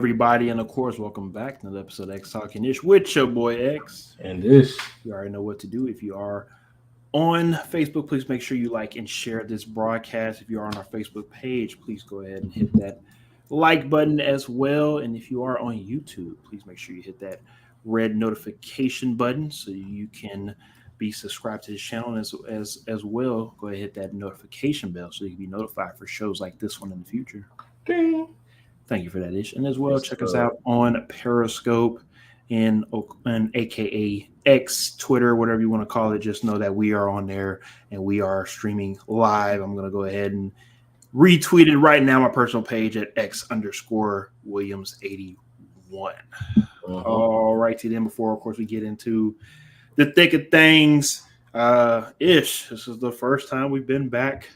Everybody, and of course, welcome back to another episode of X Talking Ish with your boy X. And this, You already know what to do. If you are on Facebook, please make sure you like and share this broadcast. If you are on our Facebook page, please go ahead and hit that like button as well. And if you are on YouTube, please make sure you hit that red notification button so you can be subscribed to this channel as well. Go ahead and hit that notification bell so you can be notified for shows like this one in the future. ding. Thank you for that, Ish. And as well, Yes, check us out on Periscope and AKA X, Twitter, whatever you want to call it. Just know that we are on there and we are streaming live. I'm going to go ahead and retweet it right now, my personal page at X underscore Williams81. All righty, then before, of course, we get into the thick of things, Ish, this is the first time we've been back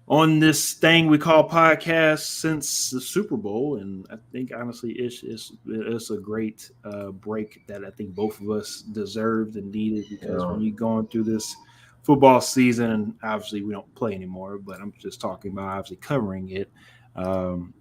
on this thing we call podcast since the Super Bowl, and I think honestly, it's a great break that I think both of us deserved and needed because when you're going through this football season, and obviously we don't play anymore, but I'm just talking about obviously covering it.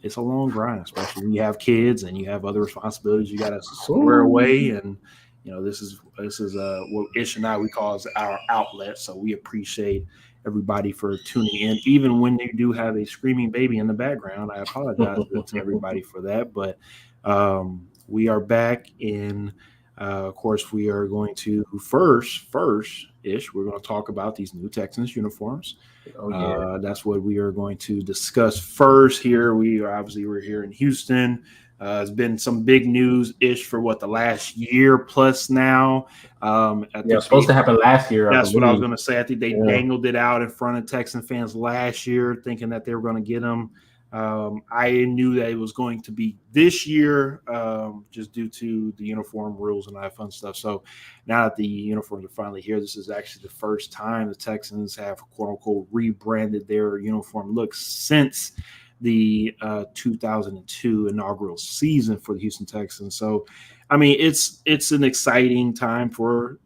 It's a long grind, especially when you have kids and you have other responsibilities you got to square away, and this is what Ish and I we call as our outlet. So we appreciate everybody for tuning in, even when they do have a screaming baby in the background. I apologize to everybody for that, but we are back in. Of course, we are going to first ish. We're going to talk about these new Texans uniforms. That's what we are going to discuss first. Here, we're here in Houston. It's been some big news ish for the last year plus now. It's supposed to happen last year. That's what I was going to say. I think they dangled it out in front of Texan fans last year, thinking that they were going to get them. I knew that it was going to be this year, just due to the uniform rules and all that fun stuff. So now that the uniforms are finally here, this is actually the first time the Texans have quote unquote rebranded their uniform look since the 2002 inaugural season for the Houston Texans. So, I mean, it's an exciting time for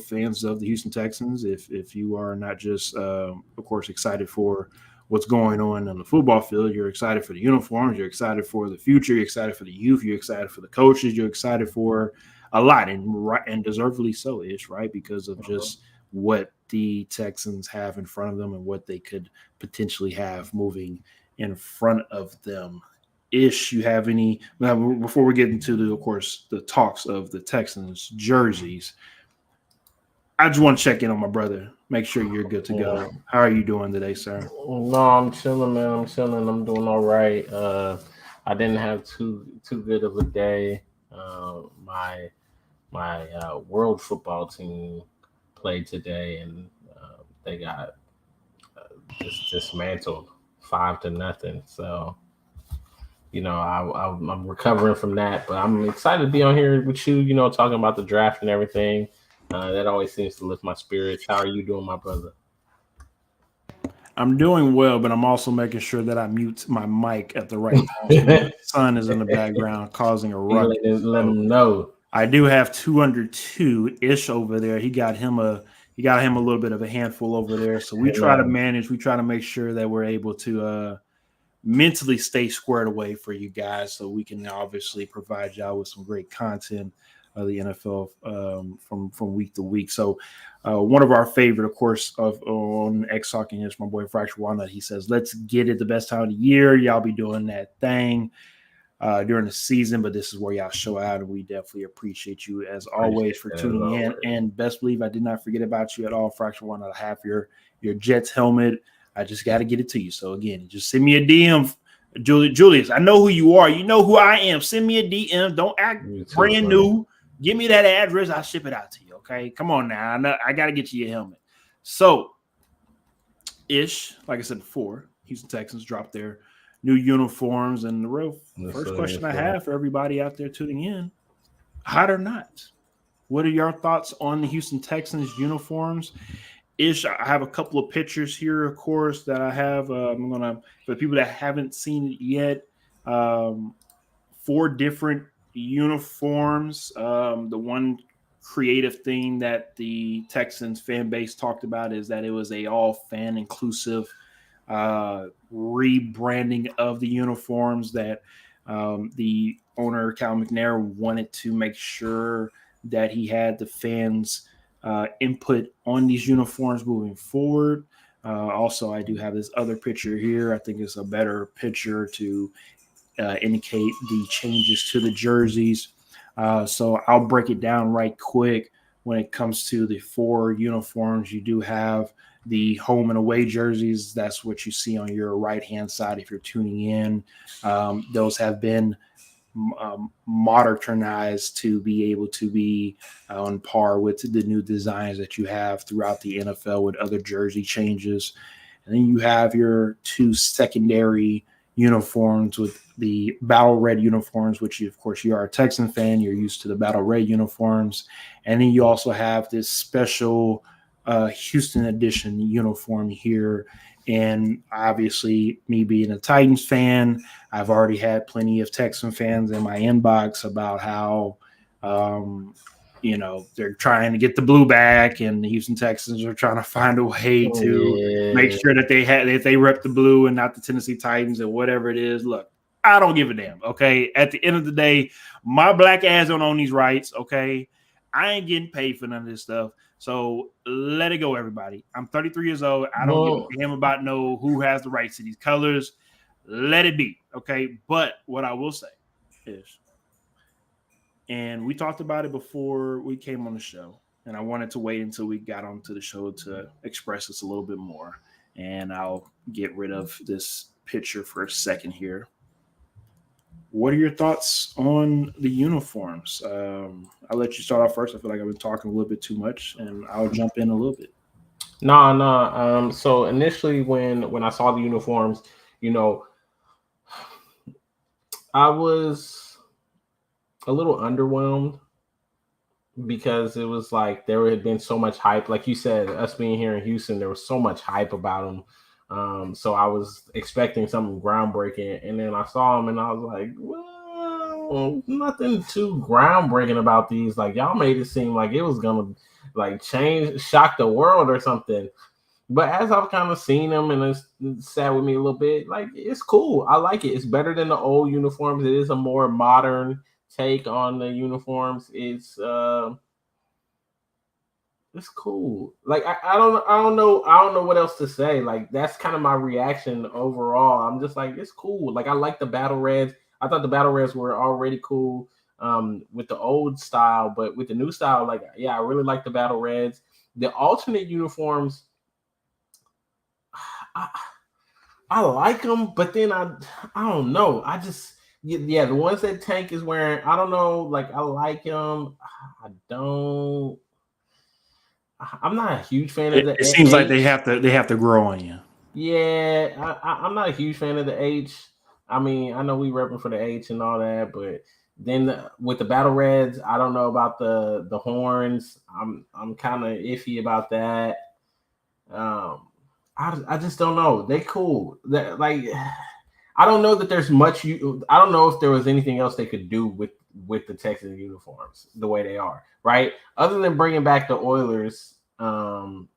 fans of the Houston Texans. If you are not just, of course, excited for what's going on the football field, you're excited for the uniforms, you're excited for the future, you're excited for the youth, you're excited for the coaches, you're excited for a lot, and deservedly so, ish, right? Because of just what the Texans have in front of them and what they could potentially have moving in front of them. Ish, you have any before we get into of course the talks of the Texans jerseys? I just want to check in on my brother, make sure you're good to go. How are you doing today, sir? No, I'm chilling, man. I'm chilling. I'm doing all right. I didn't have too good of a day. My world football team played today, and they got just dismantled 5-0. So, I'm recovering from that, but I'm excited to be on here with you. Talking about the draft and everything. That always seems to lift my spirits. How are you doing, my brother? I'm doing well, but I'm also making sure that I mute my mic at the right time. So my son is in the background causing a ruckus. Let him know. I do have 202 ish over there. He got him a little bit of a handful over there. So we try to manage. We try to make sure that we're able to mentally stay squared away for you guys, so we can obviously provide y'all with some great content of the NFL from week to week. So one of our favorite, of course, on X Talking is my boy Fracture Walnut. He says, "Let's get it the best time of the year. Y'all be doing that thing during the season, but this is where y'all show out, and we definitely appreciate you as always for tuning in. And best believe I did not forget about you at all, Fracture Walnut. I have your Jets helmet. I just got to get it to you. So again, just send me a DM." Julius, I know who you are. You know who I am. Send me a DM. Don't act brand new. Give me that address. I'll ship it out to you. Okay. Come on now. I got to get you your helmet. So, ish, like I said before, Houston Texans dropped their new uniforms. And the first question I have for everybody out there tuning in, hot or not, what are your thoughts on the Houston Texans uniforms? Ish, I have a couple of pictures here, of course, that I have. I'm going to, for people that haven't seen it yet, 4 different uniforms. The one creative thing that the Texans fan base talked about is that it was a all fan inclusive rebranding of the uniforms that The owner, Cal McNair, wanted to make sure that he had the fans' input on these uniforms moving forward. Also, I do have this other picture here. I think it's a better picture to indicate the changes to the jerseys. So I'll break it down right quick. When it comes to the 4 uniforms, you do have the home and away jerseys. That's what you see on your right hand side if you're tuning in. Those have been modernized to be able to be on par with the new designs that you have throughout the NFL with other jersey changes. And then you have your 2 secondary uniforms with the battle red uniforms, which of course you are a Texan fan, you're used to the battle red uniforms. And then you also have this special Houston edition uniform here. And obviously, me being a Titans fan, I've already had plenty of Texan fans in my inbox about how, they're trying to get the blue back, and the Houston Texans are trying to find a way to make sure that they rep the blue and not the Tennessee Titans and whatever it is. Look, I don't give a damn. Okay, at the end of the day, my black ass don't own these rights. Okay, I ain't getting paid for none of this stuff. So let it go, everybody. I'm 33 years old. I don't give a damn about who has the rights to these colors. Let it be. Okay. But what I will say is, and we talked about it before we came on the show, and I wanted to wait until we got onto the show to express this a little bit more. And I'll get rid of this picture for a second here. What are your thoughts on the uniforms? I'll let you start off first. I feel like I've been talking a little bit too much, and I'll jump in a little bit. No. So initially, when I saw the uniforms, I was a little underwhelmed because it was like there had been so much hype. Like you said, us being here in Houston, there was so much hype about them. So I was expecting something groundbreaking, and then I saw them, and I was like, well, nothing too groundbreaking about these. Like y'all made it seem like it was gonna like shock the world or something. But as I've kind of seen them and it's sat with me a little bit, like it's cool. I like it. It's better than the old uniforms. It is a more modern take on the uniforms. It's cool. Like I don't know what else to say. Like that's kind of my reaction overall. I'm just like it's cool. Like I like the battle reds. I thought the battle reds were already cool with the old style, but with the new style, like yeah, I really like the battle reds. The alternate uniforms, I like them, but then I don't know. I just the ones that Tank is wearing, I don't know. Like I like them. I don't. I'm not a huge fan of the. It seems like they have to grow on you. Yeah, I'm not a huge fan of the H. I mean, I know we repping for the H and all that, but then with the battle reds, I don't know about the horns. I'm kind of iffy about that. I just don't know. They cool. Like I don't know that there's much. I don't know if there was anything else they could do with the Texas uniforms the way they are, right? Other than bringing back the Oilers. Here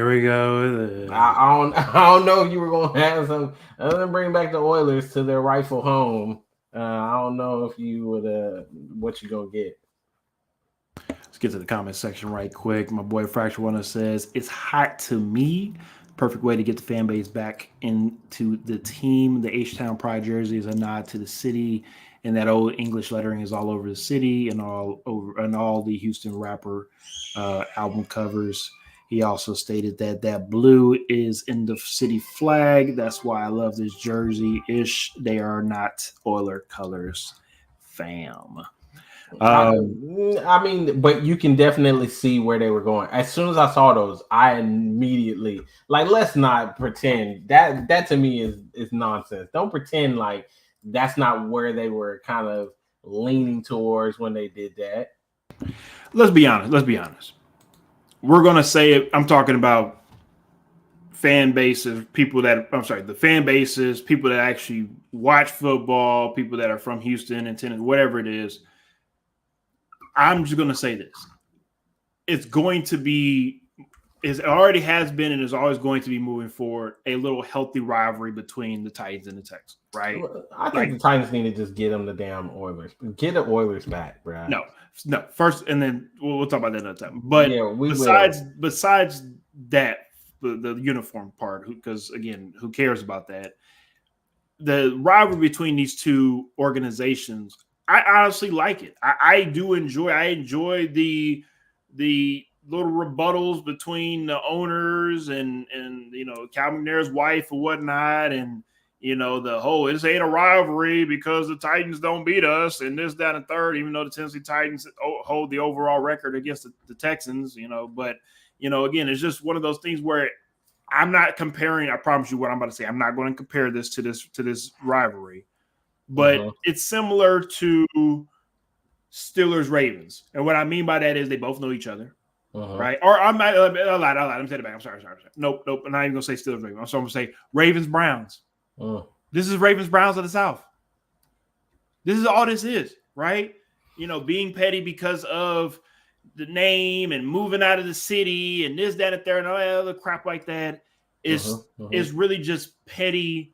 we go. I don't know if you were going to have some. Other than bringing back the Oilers to their rightful home, I don't know if you would. What you gonna get? Let's get to the comment section right quick. My boy Fracture One says it's hot to me. Perfect way to get the fan base back into the team. The H-Town Pride jersey is a nod to the city, and that old English lettering is all over the city and all the Houston rapper album covers. He also stated that blue is in the city flag. That's why I love this jersey. They are not Oiler colors, fam. I mean, but you can definitely see where they were going. As soon as I saw those, I immediately let's not pretend that to me is nonsense. Don't pretend like that's not where they were kind of leaning towards when they did that. Let's be honest. We're gonna say it. I'm talking about fan bases, the fan bases, people that actually watch football, people that are from Houston and Tennessee, whatever it is. I'm just going to say this. It's going to be, it already has been and is always going to be moving forward, a little healthy rivalry between the Titans and the Texans. right? I think the Titans need to just get them the damn Oilers. Get the Oilers back, bro. No. First, and then we'll talk about that another time. But yeah, besides that, the uniform part, because again, who cares about that? The rivalry between these two organizations, I honestly like it. I do enjoy. I enjoy the little rebuttals between the owners and Cal McNair's wife or whatnot, and the whole this ain't a rivalry because the Titans don't beat us and this, that, and third. Even though the Tennessee Titans hold the overall record against the Texans, but again, it's just one of those things where I'm not comparing. I promise you what I'm about to say. I'm not going to compare this to this rivalry, but it's similar to Steelers Ravens. And what I mean by that is they both know each other, right? Or I lied. I'm taking it back. I'm sorry. Nope. I'm not even going to say Steelers Ravens. So I'm going to say Ravens Browns. This is Ravens Browns of the South. This is all this is, right? Being petty because of the name and moving out of the city and this, that, and third, and all that other crap like that is really just petty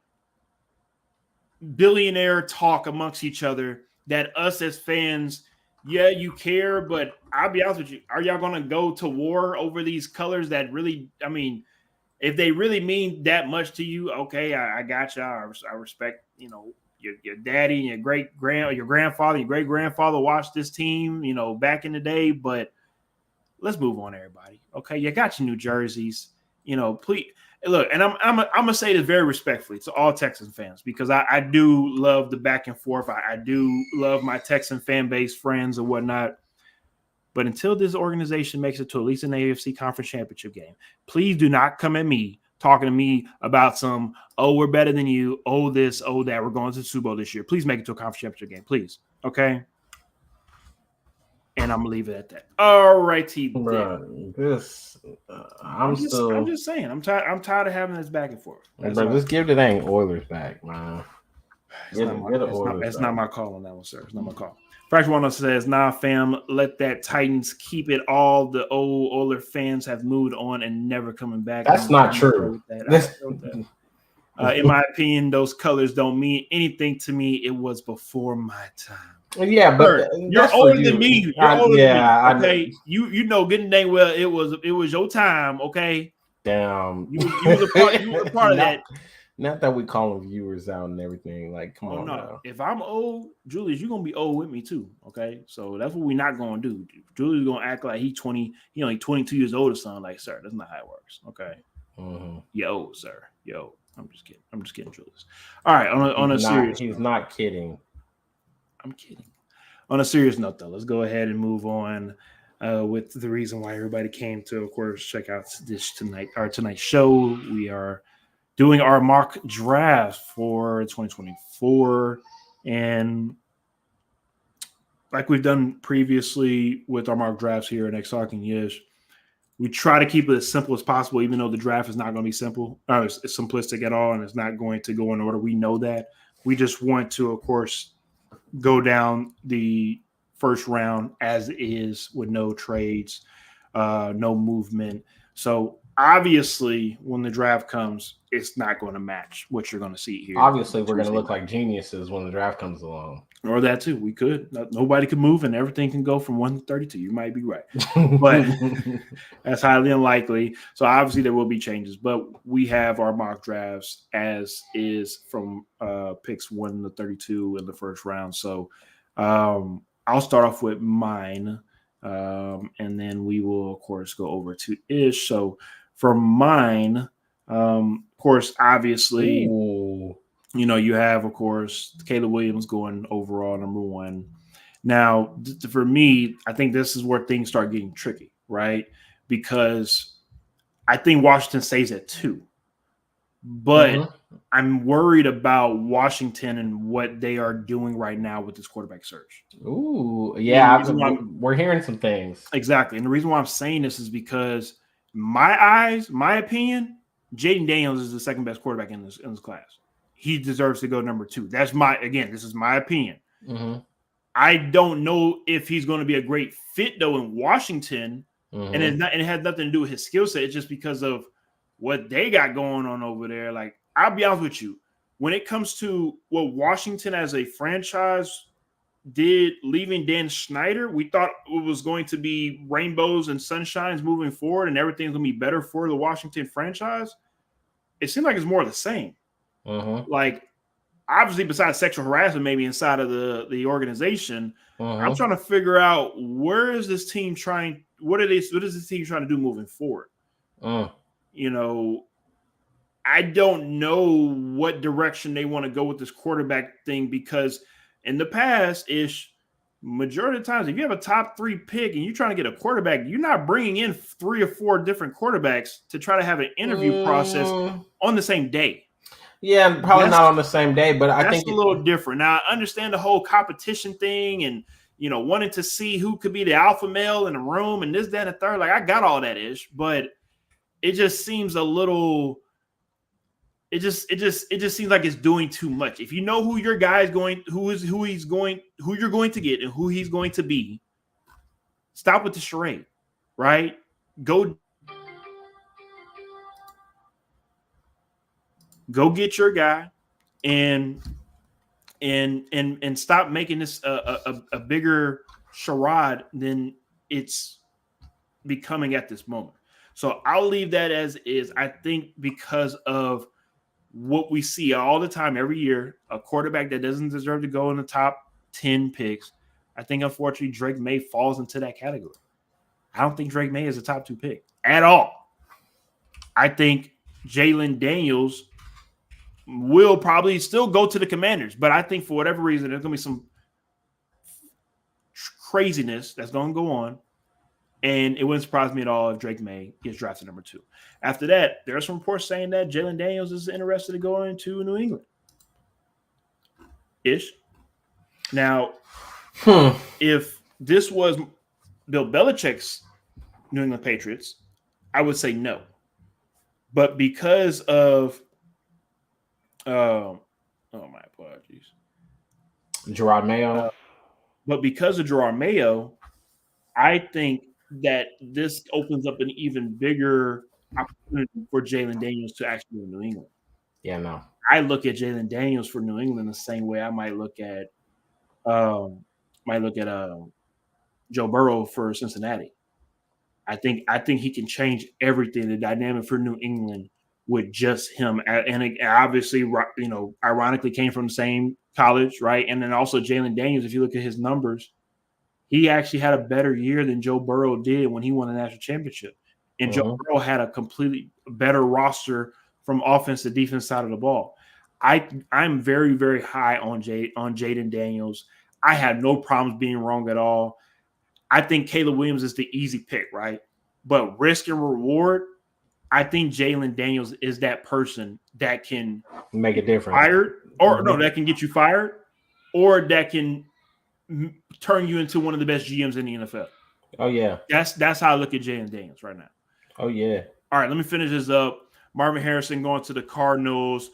billionaire talk amongst each other that us as fans, yeah, you care, but I'll be honest with you, are y'all going to go to war over these colors that really, I mean, if they really mean that much to you, okay, I got y'all. I respect, your daddy and your grandfather, your great grandfather watched this team, back in the day. But let's move on, everybody. Okay, you got your New Jerseys, please look. And I'm gonna say this very respectfully to all Texan fans because I do love the back and forth. I do love my Texan fan base, friends, and whatnot. But until this organization makes it to at least an AFC Conference Championship game, please do not come at me talking to me about some, oh, we're better than you, oh, this, oh, that, we're going to the Super Bowl this year. Please make it to a Conference Championship game, please. Okay? And I'm going to leave it at that. All righty. I'm just saying. I'm tired of having this back and forth. Bro, just give the dang Oilers back, man. It's not my call on that one, sir. It's not my call. Fracture One says, nah, fam, let that Titans keep it all. The old Oilers fans have moved on and never coming back. That's not true. In my opinion, those colors don't mean anything to me. It was before my time. Yeah, but you're older than me. You're older than me. Okay, you know good and dang well it was your time. Okay, damn, you were a part of that. Not that we calling viewers out and everything. Like, come on. No. Now. If I'm old, Julius, you're gonna be old with me too. Okay, so that's what we're not gonna do. Julius gonna act like he only 22 years old or something. Like, sir, that's not how it works. Okay, yo, sir, yo. I'm just kidding, Julius. All right, on a serious. He's not kidding. I'm kidding. On a serious note, though, let's go ahead and move on with the reason why everybody came to, of course, check out tonight's show. We are doing our mock draft for 2024. And like we've done previously with our mock drafts here at X Talking Yes, we try to keep it as simple as possible, even though the draft is not going to be simple, it's simplistic at all, and it's not going to go in order. We know that. We just want to, of course, go down the first round as is with no trades, no movement. So obviously, when the draft comes, it's not going to match what you're going to see here. Obviously, we're going to look like geniuses when the draft comes along. Or that too. We could. Nobody can move, and everything can go from 1 to 32. You might be right, but that's highly unlikely. So obviously, there will be changes. But we have our mock drafts as is from picks 1 to 32 in the first round. So I'll start off with mine, and then we will, of course, go over to Ish. So for mine, of course, obviously, you have, of course, Caleb Williams going overall number 1. Now, for me, I think this is where things start getting tricky, right? Because I think Washington stays at 2. But I'm worried about Washington and what they are doing right now with this quarterback search. Ooh, yeah, we're hearing some things. Exactly. And the reason why I'm saying this is because my opinion, Jaden Daniels is the second best quarterback in this class. He deserves to go number 2. This is my opinion. I don't know if he's going to be a great fit though in Washington, and it has nothing to do with his skill set. It's just because of what they got going on over there. Like, I'll be honest with you, when it comes to what Washington as a franchise did leaving Dan Snyder, we thought it was going to be rainbows and sunshines moving forward and everything's going to be better for the Washington franchise. It seems like it's more of the same. Like, obviously, besides sexual harassment, maybe inside of the organization, I'm trying to figure out where is this team trying? What is this team trying to do moving forward? You know, I don't know what direction they want to go with this quarterback thing because in the past, majority of the times, if you have a top 3 pick and you're trying to get a quarterback, you're not bringing in 3 or 4 different quarterbacks to try to have an interview process on the same day. Yeah, probably not on the same day, but I think it's a little different. Now, I understand the whole competition thing and, you know, wanting to see who could be the alpha male in the room and this, that, and the third. Like, I got all that ish, but it just seems a little. It just seems like it's doing too much. If you know who your guy is going, who you're going to get, and who he's going to be, stop with the charade, right? Go get your guy, and stop making this a bigger charade than it's becoming at this moment. So I'll leave that as is. I think because of what we see all the time every year, a quarterback that doesn't deserve to go in the top 10 picks. I think, unfortunately, Drake May falls into that category. I don't think Drake May is a top 2 pick at all. I think Jalen Daniels will probably still go to the Commanders, but I think for whatever reason, there's going to be some craziness that's going to go on. And it wouldn't surprise me at all if Drake May gets drafted number 2. After that, there are some reports saying that Jalen Daniels is interested in going to New England. Now, if this was Bill Belichick's New England Patriots, I would say no. But because of my apologies. Gerard Mayo. But because of Gerard Mayo, I think that this opens up an even bigger opportunity for Jalen Daniels to actually go to New England. Yeah, no. I look at Jalen Daniels for New England the same way I might look at Joe Burrow for Cincinnati. I think he can change everything, the dynamic for New England with just him. And it obviously, you know, ironically came from the same college, right? And then also Jalen Daniels, if you look at his numbers, he actually had a better year than Joe Burrow did when he won a national championship. And Joe Burrow had a completely better roster from offense to defense side of the ball. I'm very, very high on Jaden Daniels. I have no problems being wrong at all. I think Caleb Williams is the easy pick, right? But risk and reward, I think Jalen Daniels is that person that can make a difference. That can get you fired, or that can turn you into one of the best GMs in the NFL. Oh, yeah. That's how I look at Jalen Daniels right now. Oh, yeah. All right, let me finish this up. Marvin Harrison going to the Cardinals.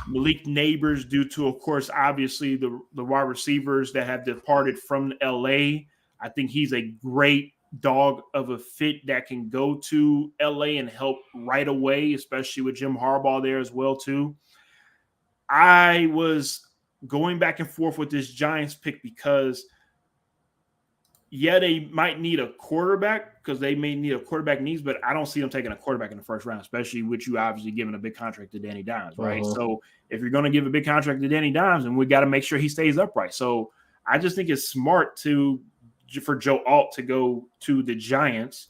Malik Neighbors, due to, of course, obviously the wide receivers that have departed from L.A. I think he's a great dog of a fit that can go to L.A. and help right away, especially with Jim Harbaugh there as well, too. I was going back and forth with this Giants pick because, yeah, they might need a quarterback because they may need a quarterback needs, but I don't see them taking a quarterback in the first round, especially with you obviously giving a big contract to Danny Dimes, right? So if you're going to give a big contract to Danny Dimes, and we got to make sure he stays upright. So I just think it's smart for Joe Alt to go to the Giants.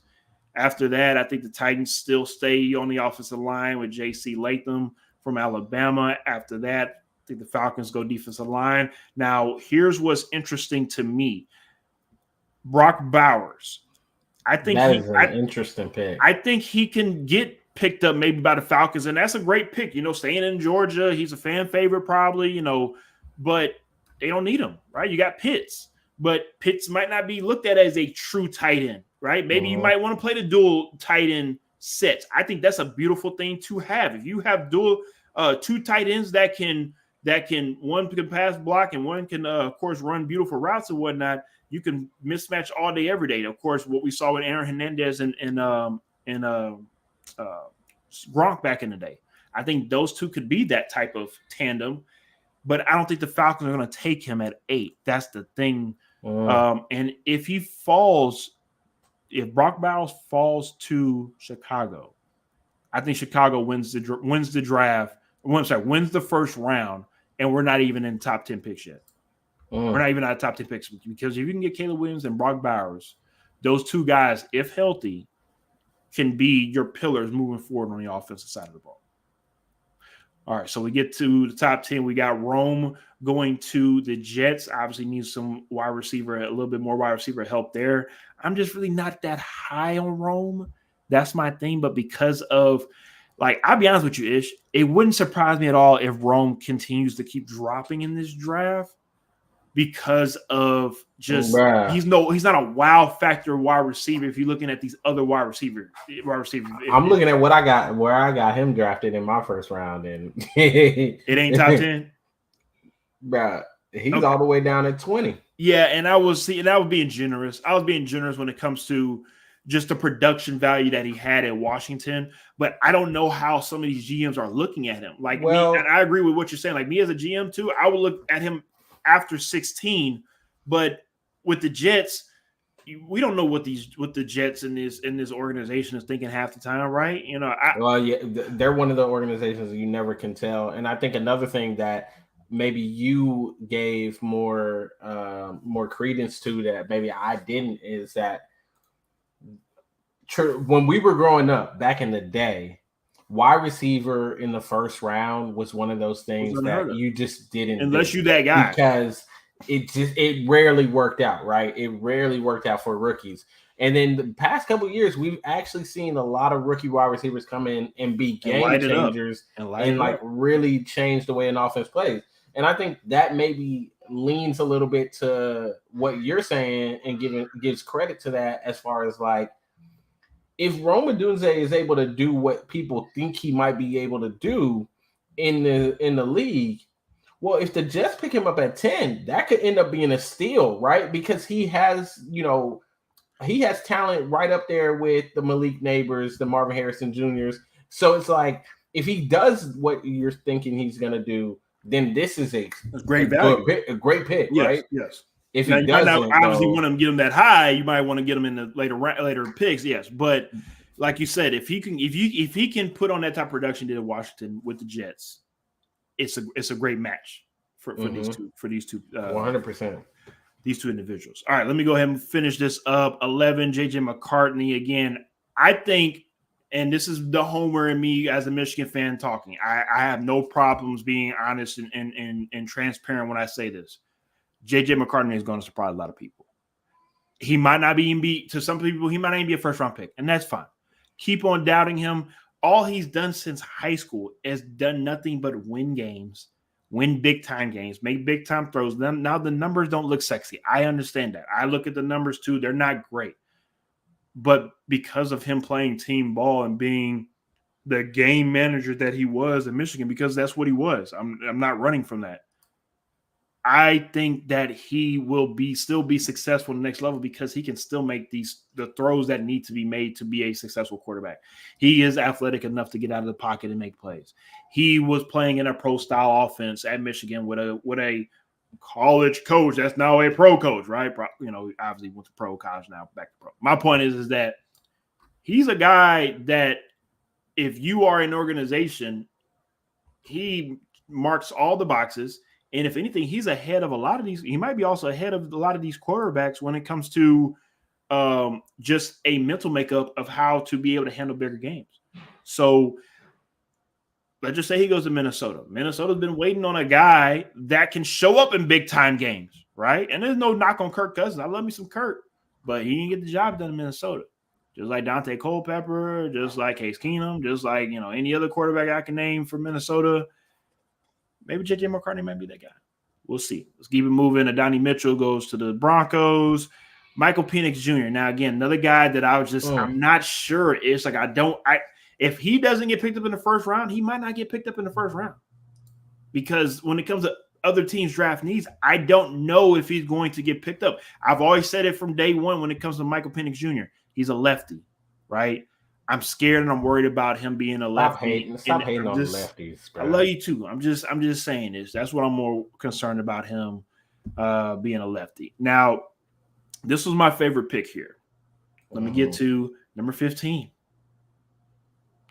After that, I think the Titans still stay on the offensive line with J.C. Latham from Alabama. After that, I think the Falcons go defensive line. Now, here's what's interesting to me. Brock Bowers. I think that is an interesting pick. I think he can get picked up maybe by the Falcons, and that's a great pick. You know, staying in Georgia, he's a fan favorite probably, you know, but they don't need him, right? You got Pitts, but Pitts might not be looked at as a true tight end, right? Maybe you might want to play the dual tight end sets. I think that's a beautiful thing to have. If you have dual two tight ends that can one can pass block and one can of course run beautiful routes and whatnot, you can mismatch all day, every day. Of course, what we saw with Aaron Hernandez and Gronk back in the day. I think those two could be that type of tandem, but I don't think the Falcons are going to take him at 8. That's the thing. And if Brock Bowers falls to Chicago, I think Chicago wins the draft. Wins the first round, and we're not even in top 10 picks yet. We're not even at top 10 picks because if you can get Caleb Williams and Brock Bowers, those two guys, if healthy, can be your pillars moving forward on the offensive side of the ball. All right, so we get to the top 10. We got Rome going to the Jets. Obviously needs some wide receiver, a little bit more wide receiver help there. I'm just really not that high on Rome. That's my thing. But because of, I'll be honest with you, Ish, it wouldn't surprise me at all if Rome continues to keep dropping in this draft because of just he's not a wow factor wide receiver. If you're looking at these other wide receivers, I'm looking at where I got him drafted in my first round, and it ain't top 10. Bruh, he's all the way down at 20. Yeah, and I was being generous. I was being generous when it comes to just the production value that he had at Washington. But I don't know how some of these GMs are looking at him. Me, and I agree with what you're saying. Me as a GM too, I would look at him after 16. But with the Jets, we don't know what the Jets in this organization is thinking half the time, right? They're one of the organizations you never can tell. And I think another thing that maybe you gave more credence to that maybe I didn't is that when we were growing up back in the day, wide receiver in the first round was one of those things that you just didn't unless you that guy, because it rarely worked out, right? It rarely worked out for rookies. And then the past couple of years, we've actually seen a lot of rookie wide receivers come in and be game changers and really change the way an offense plays. And I think that maybe leans a little bit to what you're saying and gives credit to that as far as if Rome Odunze is able to do what people think he might be able to do in the league, well, if the Jets pick him up at 10, that could end up being a steal, right? Because he has talent right up there with the Malik Neighbors, the Marvin Harrison Jr.'s. So it's if he does what you're thinking he's going to do, then this is a great value, a great pick, right? Yes. If he doesn't, obviously want to get him that high, you might want to get him in the later picks, yes. But like you said, if he can put on that type of production did at Washington with the Jets, it's a great match for these two 100%. These two individuals. All right, let me go ahead and finish this up. 11, JJ McCartney again. I think, and this is the homer in me as a Michigan fan talking. I have no problems being honest and transparent when I say this. JJ McCartney is going to surprise a lot of people. He might not be to some people, he might not even be a first round pick, and that's fine. Keep on doubting him. All he's done since high school is done nothing but win games, win big time games, make big time throws. Now the numbers don't look sexy. I understand that. I look at the numbers too. They're not great. But because of him playing team ball and being the game manager that he was in Michigan, because that's what he was. I'm not running from that. I think that he will still be successful at the next level because he can still make the throws that need to be made to be a successful quarterback. He is athletic enough to get out of the pocket and make plays. He was playing in a pro style offense at Michigan with a college coach that's now a pro coach, right? Obviously went to pro, college, now back to pro. My point is that he's a guy that if you are an organization, he marks all the boxes. And if anything, he's ahead of a lot of these. He might be also ahead of a lot of these quarterbacks when it comes to just a mental makeup of how to be able to handle bigger games. So let's just say he goes to Minnesota. Minnesota's been waiting on a guy that can show up in big time games, right? And there's no knock on Kirk Cousins. I love me some Kirk, but he didn't get the job done in Minnesota. Just like Dante Culpepper, just like Case Keenum, just like any other quarterback I can name for Minnesota. Maybe JJ McCartney might be that guy. We'll see. Let's keep it moving. Adonai Mitchell goes to the Broncos. Michael Penix Jr. Now, again, another guy that I'm not sure. It's if he doesn't get picked up in the first round, he might not get picked up in the first round. Because when it comes to other teams' draft needs, I don't know if he's going to get picked up. I've always said it from day one when it comes to Michael Penix Jr. He's a lefty, right? I'm scared and I'm worried about him being a lefty. Stop hating on lefties, bro. I love you too. I'm just saying this. That's what I'm more concerned about him being a lefty. Now, this was my favorite pick here. Let me get to number 15.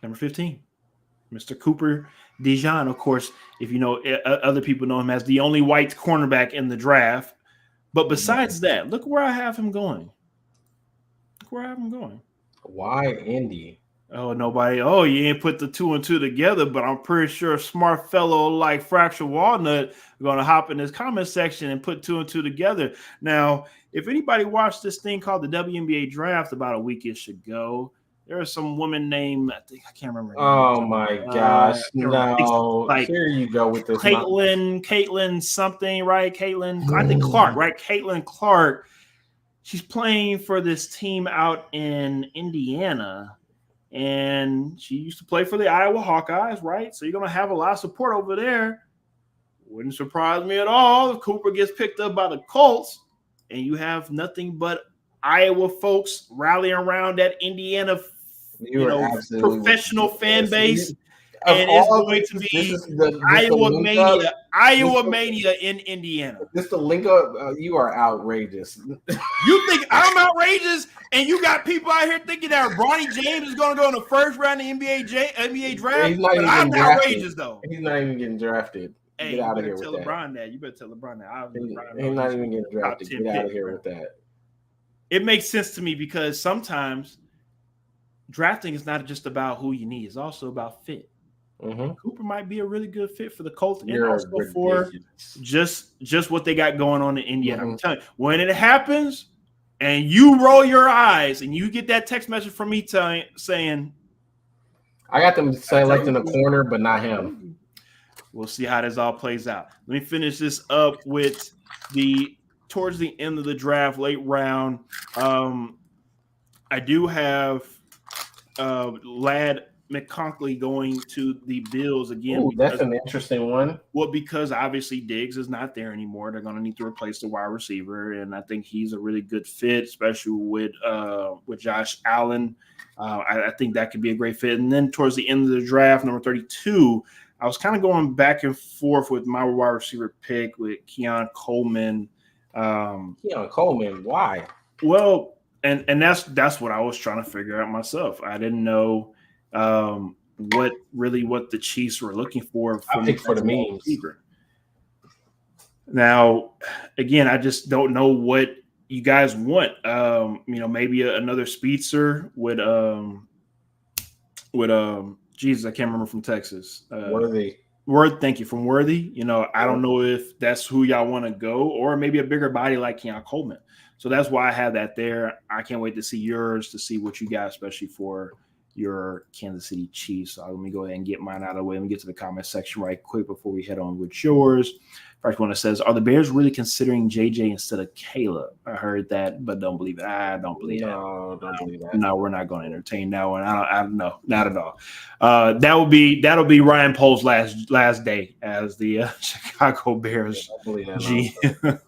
Number 15. Mr. Cooper DeJean, of course, if you know, other people know him as the only white cornerback in the draft. But besides that, look where I have him going. Look where I have him going. Why Indy? Oh, nobody. Oh, you ain't put the 2 and 2 together, but I'm pretty sure a smart fellow like Fracture Walnut is going to hop in his comment section and put 2 and 2 together. Now, if anybody watched this thing called the WNBA draft about a weekish ago, there was some woman named, I can't remember her name. Oh my gosh. No. Like, here you go with this. Caitlin something, right? I think Clark, right? Caitlin Clark. She's playing for this team out in Indiana, and she used to play for the Iowa Hawkeyes, right? So you're going to have a lot of support over there. Wouldn't surprise me at all if Cooper gets picked up by the Colts, and you have nothing but Iowa folks rallying around that Indiana professional fan base. And it's going to be Iowa Mania in Indiana. Just the link up, you are outrageous. You think I'm outrageous, and you got people out here thinking that Bronny James is going to go in the first round of the NBA draft? But I'm outrageous, though. He's not even getting drafted. Hey, Get out of here with with LeBron that. You better tell LeBron that. He's not even getting drafted. Get out of here with that. It makes sense to me because sometimes drafting is not just about who you need; it's also about fit. Cooper might be a really good fit for the Colts and also for just what they got going on in Indiana. I'm telling you, when it happens and you roll your eyes and you get that text message from me saying, I got them selecting a corner, but not him. We'll see how this all plays out. Let me finish this up with towards the end of the draft, late round. I do have Ladd McConkey going to the Bills again. Ooh, that's an interesting one. Well, because obviously Diggs is not there anymore. They're going to need to replace the wide receiver, and I think he's a really good fit, especially with Josh Allen. I think that could be a great fit. And then towards the end of the draft, number 32, I was kind of going back and forth with my wide receiver pick with Keon Coleman. Keon Coleman, why? Well, and that's what I was trying to figure out myself. I didn't know what the Chiefs were looking for from the memes. Receiver. Now, again, I just don't know what you guys want. Maybe another speedster with Jesus, I can't remember from Texas. Worthy. Thank you, from Worthy. I don't know if that's who y'all want to go, or maybe a bigger body like Keon Coleman. So that's why I have that there. I can't wait to see yours, to see what you got, especially for your Kansas City Chiefs. So let me go ahead and get mine out of the way. Let me get to the comment section right quick before we head on with yours. First one that says, are the Bears really considering JJ instead of Caleb? I heard that, but don't believe it. I don't believe that. No, don't believe that. No, we're not going to entertain that one. I don't know, not at all. That'll be Ryan Pohl's last day as the Chicago Bears GM.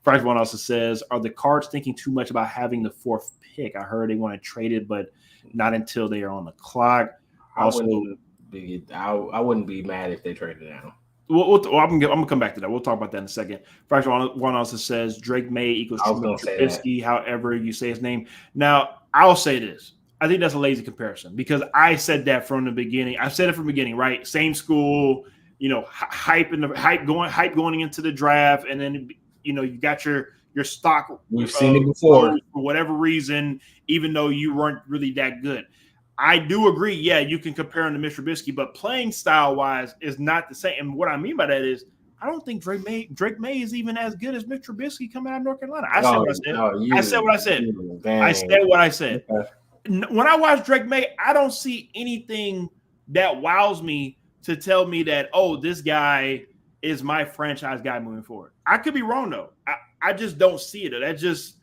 First one also says, are the Cards thinking too much about having the 4th pick? I heard they want to trade it, but not until they are on the clock. I wouldn't be mad if they traded down. I'm gonna come back to that. We'll talk about that in a second. First one also says Drake May equals Trubisky, however you say his name. Now, I'll say this. I think that's a lazy comparison because I said that from the beginning. I said it from the beginning, right? Same school, hype going into the draft, and then you got your stock. We've seen it before for whatever reason, even though you weren't really that good. I do agree. Yeah, you can compare him to Mr. Trubisky, but playing style wise is not the same. And what I mean by that is, I don't think Drake May is even as good as Mr. Trubisky coming out of North Carolina. I said what I said. I said what I said. When I watch Drake May, I don't see anything that wows me to tell me that, this guy is my franchise guy moving forward. I could be wrong though. I just don't see it. That just.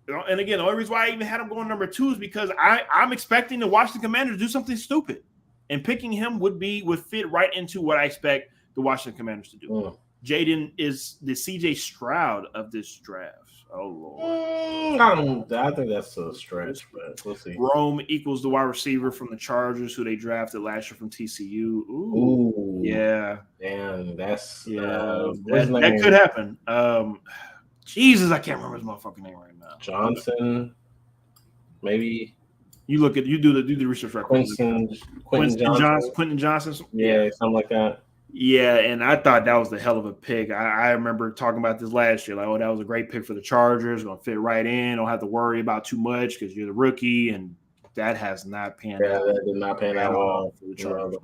And again, the only reason why I even had him going number 2 is because I'm expecting the Washington Commanders to do something stupid, and picking him would fit right into what I expect the Washington Commanders to do. Jaden is the CJ Stroud of this draft. Oh Lord. I think that's a stretch, but we'll see. Rome equals the wide receiver from the Chargers, who they drafted last year from TCU. Ooh. Yeah. Damn, that's that could happen. Jesus, I can't remember his motherfucking name right now. Johnson, maybe. You do the research right. Quentin Johnson. Yeah, something like that. Yeah, and I thought that was the hell of a pick. I remember talking about this last year. Like, oh, that was a great pick for the Chargers. Going to fit right in. Don't have to worry about too much because you're the rookie. And that has not panned out. That did not pan out at all for the Chargers.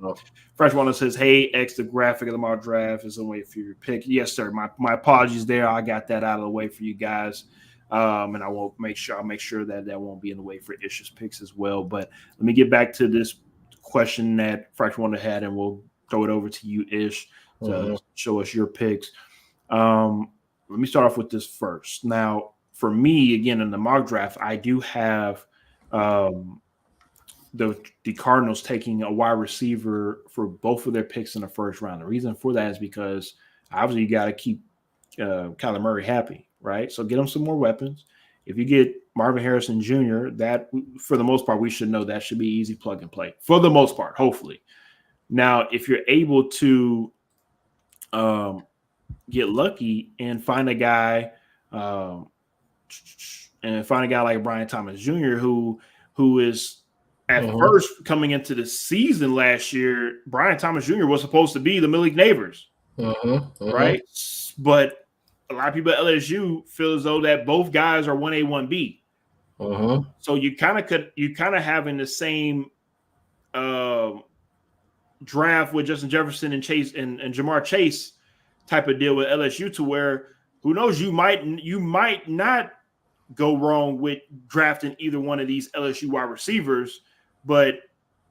Fresh one says, "Hey, X, the graphic of the mock draft is on the way for your pick." Yes, sir. My apologies there. I got that out of the way for you guys. And I'll make sure that won't be in the way for Ish's picks as well. But let me get back to this question that Fresh one had, and we'll throw it over to you, Ish, to show us your picks. Let me start off with this first. Now, for me, again, in the mock draft, I do have the Cardinals taking a wide receiver for both of their picks in the first round. The reason for that is because obviously you got to keep Kyler Murray happy, right? So get him some more weapons. If you get Marvin Harrison Jr., that for the most part, we should know that should be easy plug and play for the most part, hopefully. Now, if you're able to get lucky and find a guy like Brian Thomas Jr., who is at first coming into the season last year, Brian Thomas Jr. was supposed to be the Malik Neighbors, right? But a lot of people at LSU feel as though that both guys are 1A, 1B. So you kind of having the same draft with Justin Jefferson and Chase and Jamar Chase type of deal with LSU, to where who knows, you might not go wrong with drafting either one of these LSU wide receivers, but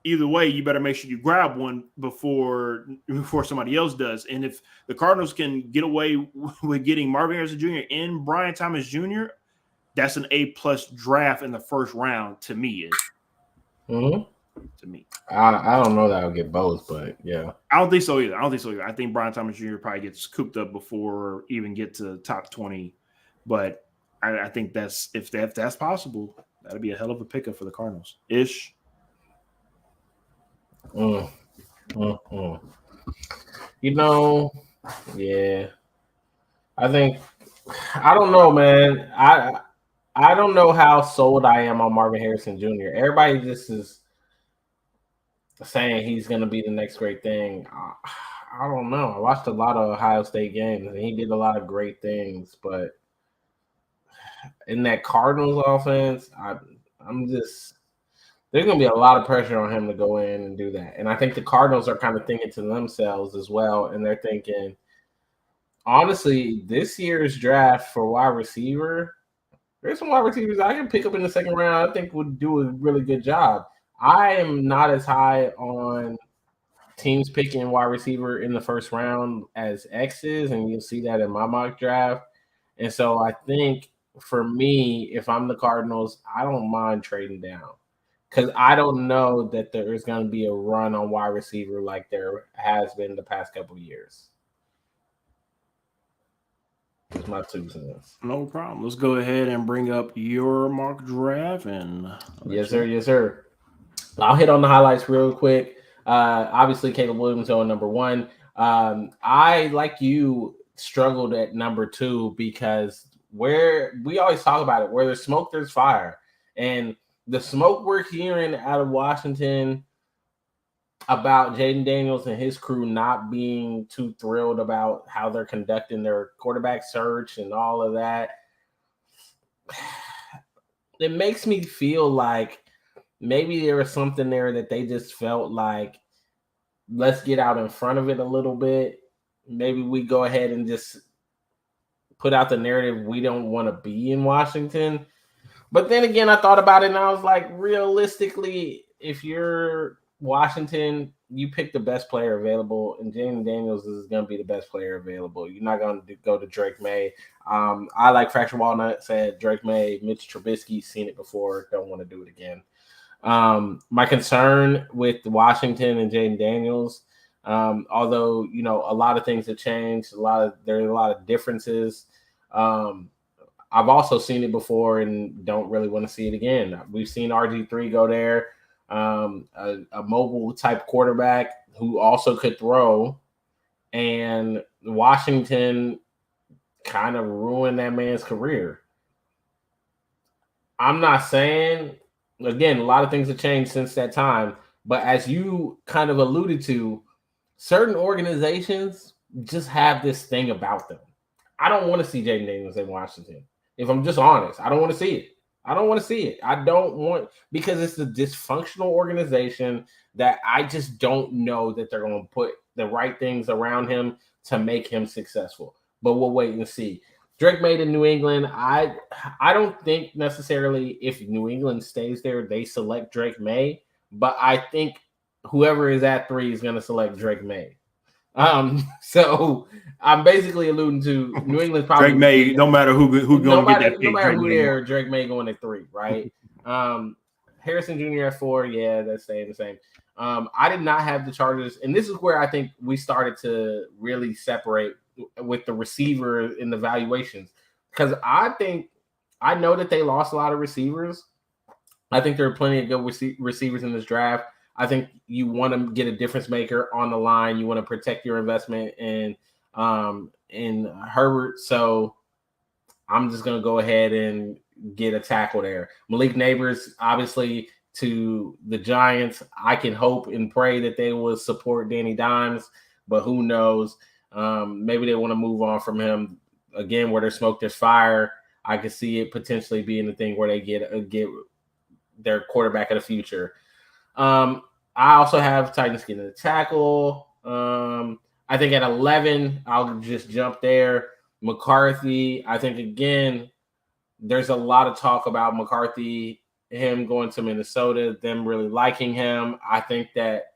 either way, you better make sure you grab one before somebody else does. And if the Cardinals can get away with getting Marvin Harrison Jr. and Brian Thomas Jr., that's an A+ draft in the first round to me. To me, I don't know that I'll get both, but yeah, I don't think so either. I think Brian Thomas Jr. probably gets cooped up before even get to top 20. But I think if that's possible, that'd be a hell of a pickup for the Cardinals. Ish. You know, yeah. I don't know, man. I don't know how sold I am on Marvin Harrison Jr. Everybody just is saying he's going to be the next great thing. I don't know. I watched a lot of Ohio State games, and he did a lot of great things. But in that Cardinals offense, I'm just – there's going to be a lot of pressure on him to go in and do that. And I think the Cardinals are kind of thinking to themselves as well, and they're thinking, honestly, this year's draft for wide receiver, there's some wide receivers I can pick up in the second round I think would do a really good job. I am not as high on teams picking wide receiver in the first round as X is, and you'll see that in my mock draft. And so I think for me, if I'm the Cardinals, I don't mind trading down because I don't know that there is going to be a run on wide receiver like there has been the past couple of years. That's my 2 cents. No problem. Let's go ahead and bring up your mock draft. Yes, sir. I'll hit on the highlights real quick. Obviously, Caleb Williams going number 1. I, like you, struggled at number 2 because where we always talk about it, where there's smoke, there's fire. And the smoke we're hearing out of Washington about Jaden Daniels and his crew not being too thrilled about how they're conducting their quarterback search and all of that, it makes me feel like maybe there was something there that they just felt like, let's get out in front of it a little bit. Maybe we go ahead and just put out the narrative we don't want to be in Washington. But then again, I thought about it and I was like, realistically, if you're Washington, you pick the best player available, and Jaden Daniels is going to be the best player available. You're not going to go to Drake May. I like Fracture Walnut said Drake May, Mitch Trubisky, seen it before, don't want to do it again. My concern with Washington and Jaden Daniels, Although, a lot of things have changed, there are a lot of differences. I've also seen it before and don't really want to see it again. We've seen RG3 go there, a mobile type quarterback who also could throw, and Washington kind of ruined that man's career. I'm not saying, again, a lot of things have changed since that time, but as you kind of alluded to, certain organizations just have this thing about them. I don't want to see Jaden Daniels in Washington. If I'm just honest, I don't want to see it. I don't want to see it. I don't want, because it's a dysfunctional organization that I just don't know that they're going to put the right things around him to make him successful. But we'll wait and see. Drake May in New England. I don't think necessarily if New England stays there, they select Drake May. But I think whoever is at 3 is going to select Drake May. So I'm basically alluding to New England. Probably Drake May, no matter who going to get that pick. No matter who there, Drake May going at 3, right? Harrison Jr. at 4, yeah, that's staying the same. I did not have the Chargers, and this is where I think we started to really separate with the receiver in the valuations, because I know that they lost a lot of receivers. I think there are plenty of good receivers in this draft. I think you want to get a difference maker on the line. You want to protect your investment in Herbert. So I'm just going to go ahead and get a tackle there. Malik Neighbors, obviously, to the Giants. I can hope and pray that they will support Danny Dimes, but who knows? Maybe they want to move on from him. Again, where there's smoke, there's fire. I could see it potentially being the thing where they get their quarterback of the future. I also have Titans getting a tackle. I think at 11, I'll just jump there. McCarthy, I think, again, there's a lot of talk about McCarthy, him going to Minnesota, them really liking him. I think that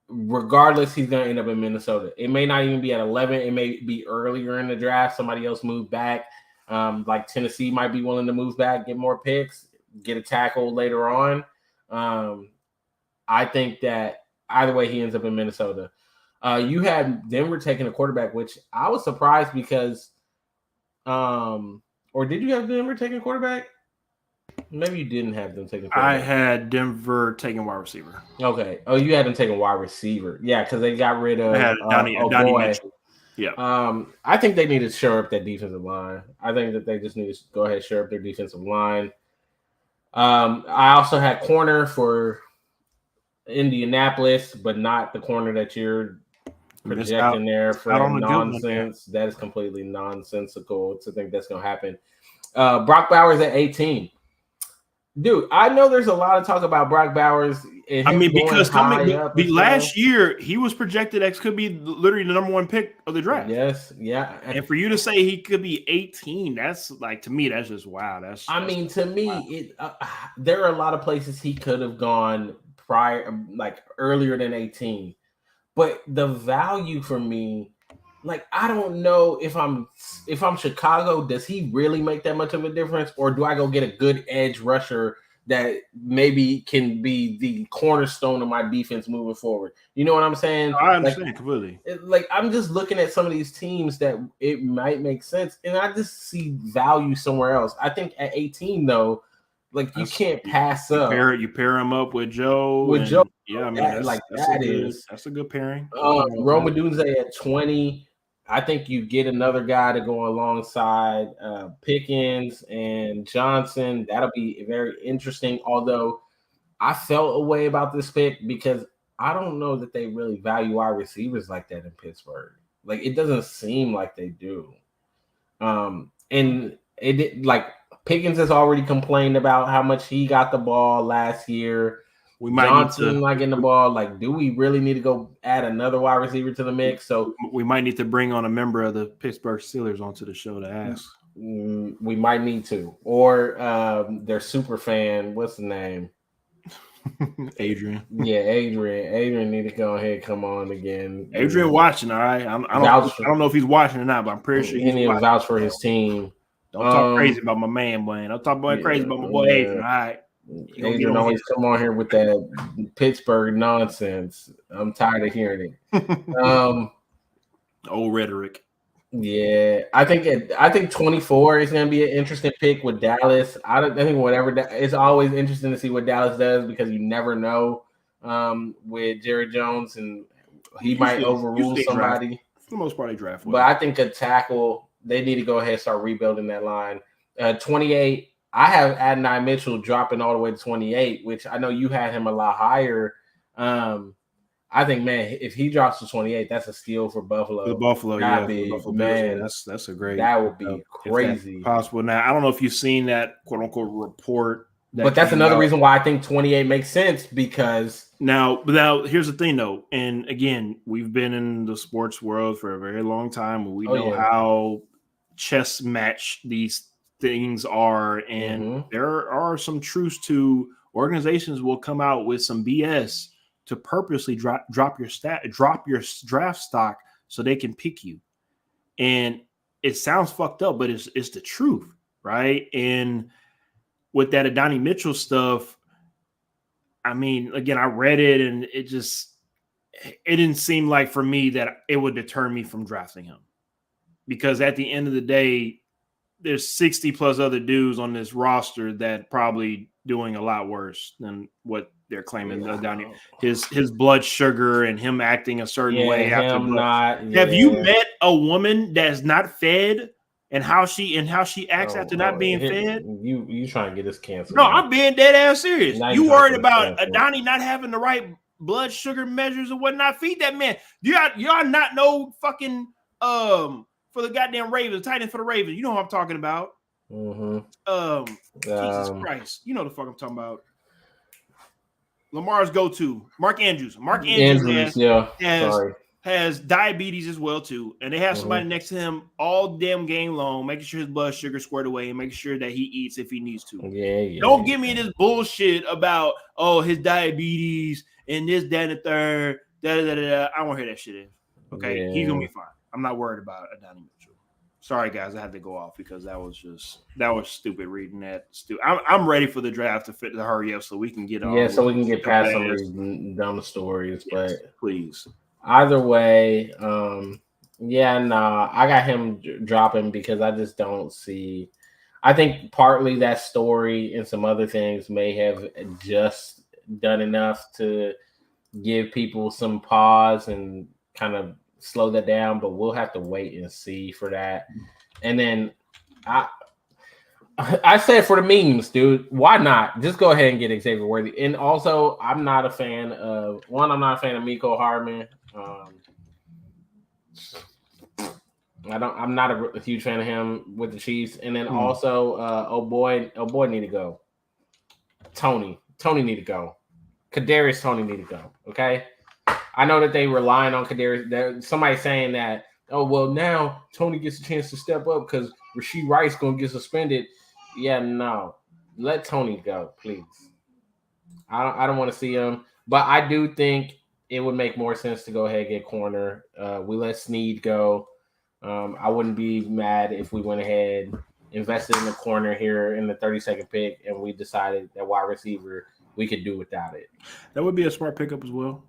regardless, he's going to end up in Minnesota. It may not even be at 11. It may be earlier in the draft. Somebody else moved back. Like Tennessee might be willing to move back, get more picks, get a tackle later on. I think that either way, he ends up in Minnesota. You had Denver taking a quarterback, which I was surprised because, or did you have Denver taking a quarterback? Maybe you didn't have them taking a quarterback. I had Denver taking wide receiver. Okay. Oh, you had them taking wide receiver. Yeah, because they got rid of Donnie Mitchell. Yeah. I think they need to shore up that defensive line. I think that they just need to go ahead and shore up their defensive line. I also had corner for Indianapolis, but not the corner that you're projecting there for nonsense. That is completely nonsensical to think that's going to happen. Brock Bowers at 18. Dude, I know there's a lot of talk about Brock Bowers. Because last year he was projected as could be literally the number 1 pick of the draft. Yes, yeah. And for you to say he could be 18, that's like, to me, that's just wow. To me, there are a lot of places he could have gone prior, like earlier than 18. But the value for me, like, I don't know if I'm Chicago, does he really make that much of a difference? Or do I go get a good edge rusher that maybe can be the cornerstone of my defense moving forward? You know what I'm saying? I understand completely. I'm just looking at some of these teams that it might make sense, and I just see value somewhere else. I think at 18, though, like, you can't pass up. You pair him up with Joe. Yeah, I mean, that's a good pairing. Rome Odunze at 20. I think you get another guy to go alongside Pickens and Johnson. That'll be very interesting. Although I felt a way about this pick because I don't know that they really value our receivers like that in Pittsburgh. Like, it doesn't seem like they do. And Pickens has already complained about how much he got the ball last year. Johnson not getting the ball. Like, do we really need to go add another wide receiver to the mix? So we might need to bring on a member of the Pittsburgh Steelers onto the show to ask. We might need to, or their super fan. What's the name? Adrian. Yeah, Adrian need to go ahead and come on again. Adrian watching, all right. I don't know if he's watching or not, but I'm pretty sure he needs to vouch for his team. Don't talk crazy about my man, Blaine. Don't talk crazy about my boy Adrian. All right. Adrian always come on here with that Pittsburgh nonsense. I'm tired of hearing it. Old rhetoric. Yeah, I think 24 is going to be an interesting pick with Dallas. I think whatever it's always interesting to see what Dallas does because you never know with Jerry Jones and he might overrule somebody. Draft. For the most part, they draft well. But I think a tackle they need to go ahead and start rebuilding that line. 28. I have Adonai Mitchell dropping all the way to 28, which I know you had him a lot higher. I think, man, if he drops to 28, that's a steal for Buffalo. For Buffalo, yeah. Buffalo man, Bills, that's a great. That would be crazy. Possible. Now, I don't know if you've seen that quote unquote report. But that's another reason why I think 28 makes sense because now here's the thing though, and again, we've been in the sports world for a very long time, and we know how chess match these things are, and there are some truths to organizations will come out with some BS to purposely drop your draft stock so they can pick you. And it sounds fucked up, but it's the truth, right? And with that Adonai Mitchell stuff, I mean, again, I read it and it didn't seem like for me that it would deter me from drafting him. Because at the end of the day, there's 60 plus other dudes on this roster that probably doing a lot worse than what they're claiming. His blood sugar and him acting a certain way. Have you met a woman that's not fed and how she acts after not being fed? You trying to get us canceled? No, I'm being dead ass serious. You worried about Adonai not having the right blood sugar measures or whatnot? Feed that man. Y'all not know fucking for the goddamn Ravens, tight end for the Ravens. You know what I'm talking about. Jesus Christ. You know the fuck I'm talking about. Lamar's go-to. Mark Andrews. Mark Andrews has diabetes as well, too. And they have somebody next to him all damn game long, making sure his blood sugar squared away and making sure that he eats if he needs to. Don't give me this bullshit about, his diabetes and this, that, and the third. I won't hear that shit. Okay? He's going to be fine. I'm not worried about Adonai Mitchell. Sorry, guys, I had to go off because that was stupid reading that. I'm ready for the draft to hurry up so we can get on. Yeah, so we can get past some of these dumb stories. Yes, but please. Either way, I got him dropping because I just don't see. I think partly that story and some other things may have just done enough to give people some pause and kind of slow that down, but we'll have to wait and see for that. And then I said for the memes, dude, why not? Just go ahead and get Xavier Worthy. And also, I'm not a fan of Mecole Hardman. I'm not a huge fan of him with the Chiefs. And then also, oh boy need to go. Tony need to go. Kadarius Toney need to go. Okay. I know that they relying on Kadarius. Somebody saying that, now Tony gets a chance to step up because Rashee Rice going to get suspended. Yeah, no. Let Tony go, please. I don't want to see him. But I do think it would make more sense to go ahead and get corner. We let Snead go. I wouldn't be mad if we went ahead, invested in the corner here in the 32nd pick, and we decided that wide receiver – we could do without it. That would be a smart pickup as well.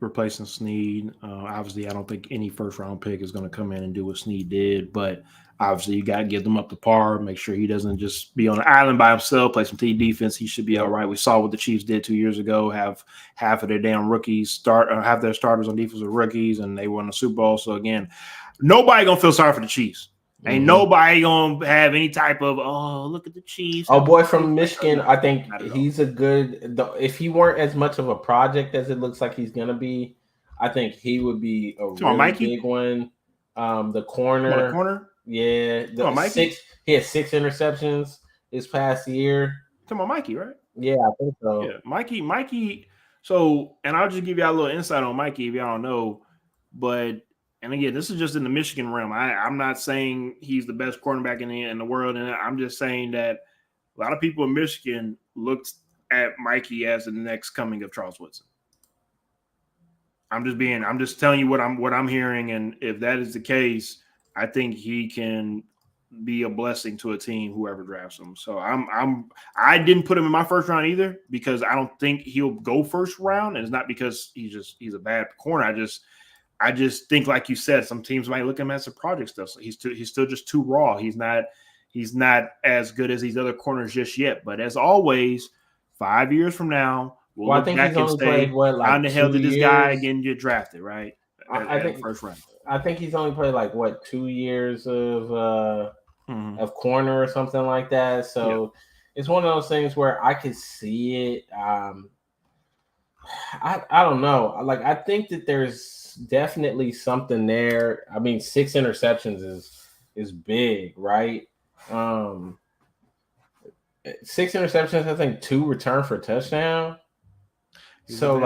Replacing Snead. Obviously, I don't think any first-round pick is going to come in and do what Snead did, but obviously you got to get them up to par, make sure he doesn't just be on an island by himself, play some team defense. He should be all right. We saw what the Chiefs did 2 years ago, have half of their damn rookies have their starters on defense with rookies, and they won the Super Bowl. So, again, nobody going to feel sorry for the Chiefs. Ain't nobody gonna have any type of look at the Chiefs. Oh, boy from Michigan, I think he's a good. If he weren't as much of a project as it looks like he's gonna be, I think he would be a really big one. The corner, yeah. He had 6 interceptions this past year. Talking about Mikey, right? Yeah, I think so. Yeah, Mikey. So, and I'll just give y'all a little insight on Mikey if y'all don't know, but. And again, this is just in the Michigan realm. I'm not saying he's the best quarterback in the world, and I'm just saying that a lot of people in Michigan looked at Mikey as the next coming of Charles Woodson. I'm just telling you what I'm hearing, and if that is the case, I think he can be a blessing to a team, whoever drafts him. So I didn't put him in my first round either because I don't think he'll go first round, and it's not because he's a bad corner. I just think, like you said, some teams might look at him as a project stuff. So he's still just too raw. He's not as good as these other corners just yet. But as always, 5 years from now, we'll look back and say, how in the hell did this guy again get drafted, right? I think first round. I think he's only played 2 years of corner or something like that. So it's one of those things where I could see it. I don't know. I think that there's definitely something there. I mean, 6 interceptions is big, right? 6 interceptions, I think 2 return for a touchdown. He's a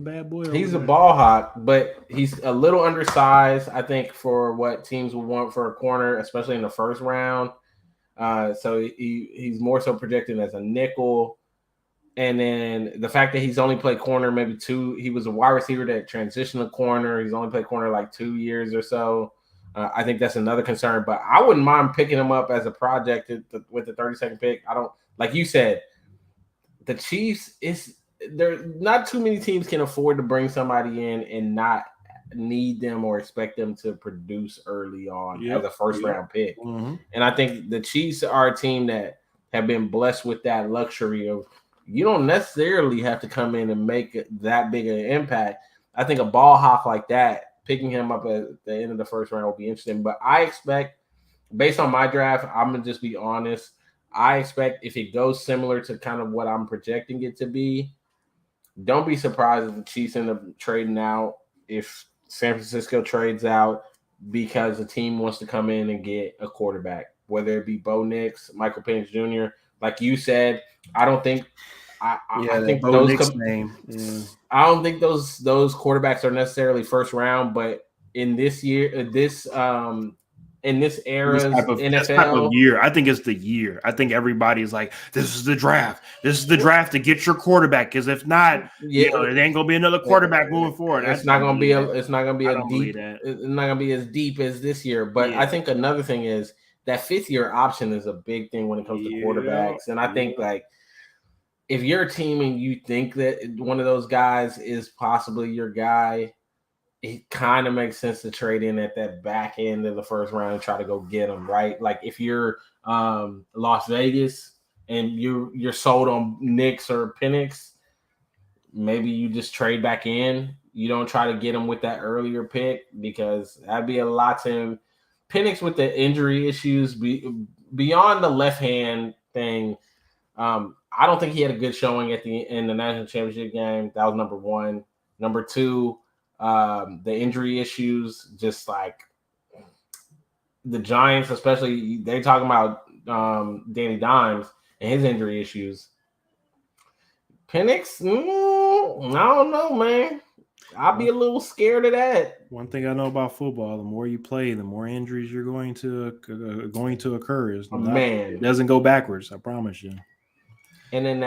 bad boy. He's a ball hawk, but he's a little undersized, I think, for what teams would want for a corner, especially in the first round. So he's more so projected as a nickel. And then the fact that he's only played corner maybe 2, he was a wide receiver that transitioned to corner. He's only played corner 2 years or so. I think that's another concern, but I wouldn't mind picking him up as a project with the 32nd pick. I don't, like you said, the Chiefs there. Not too many teams can afford to bring somebody in and not need them or expect them to produce early on as a first round pick. Mm-hmm. And I think the Chiefs are a team that have been blessed with that luxury of, you don't necessarily have to come in and make that big an impact. I think a ball hawk like that, picking him up at the end of the first round will be interesting. But I expect, based on my draft, I'm going to just be honest. I expect if it goes similar to kind of what I'm projecting it to be, don't be surprised if the Chiefs end up trading out, if San Francisco trades out because the team wants to come in and get a quarterback, whether it be Bo Nix, Michael Penix Jr. Like you said, I don't think I think those I don't think those quarterbacks are necessarily first round, but in this year, in this era, NFL, this type of year, I think it's the year. I think everybody's like, this is the draft. This is the draft to get your quarterback. Because if not, it ain't gonna be another quarterback moving forward. It's not gonna be as deep as this year. But I think another thing is that 5th year option is a big thing when it comes to quarterbacks. And I think if you're a team and you think that one of those guys is possibly your guy, it kind of makes sense to trade in at that back end of the first round and try to go get them, right? Like if you're Las Vegas and you're sold on Nix or Penix, maybe you just trade back in. You don't try to get them with that earlier pick because that'd be a lot to him. Penix with the injury issues, beyond the left hand thing, I don't think he had a good showing in the national championship game. That was number 1. Number 2, the injury issues, just like the Giants, especially they talking about Danny Dimes and his injury issues. Penix, I don't know, man. I'll be a little scared of that. One thing I know about football: the more you play, the more injuries you're going to occur. It doesn't go backwards. I promise you. And then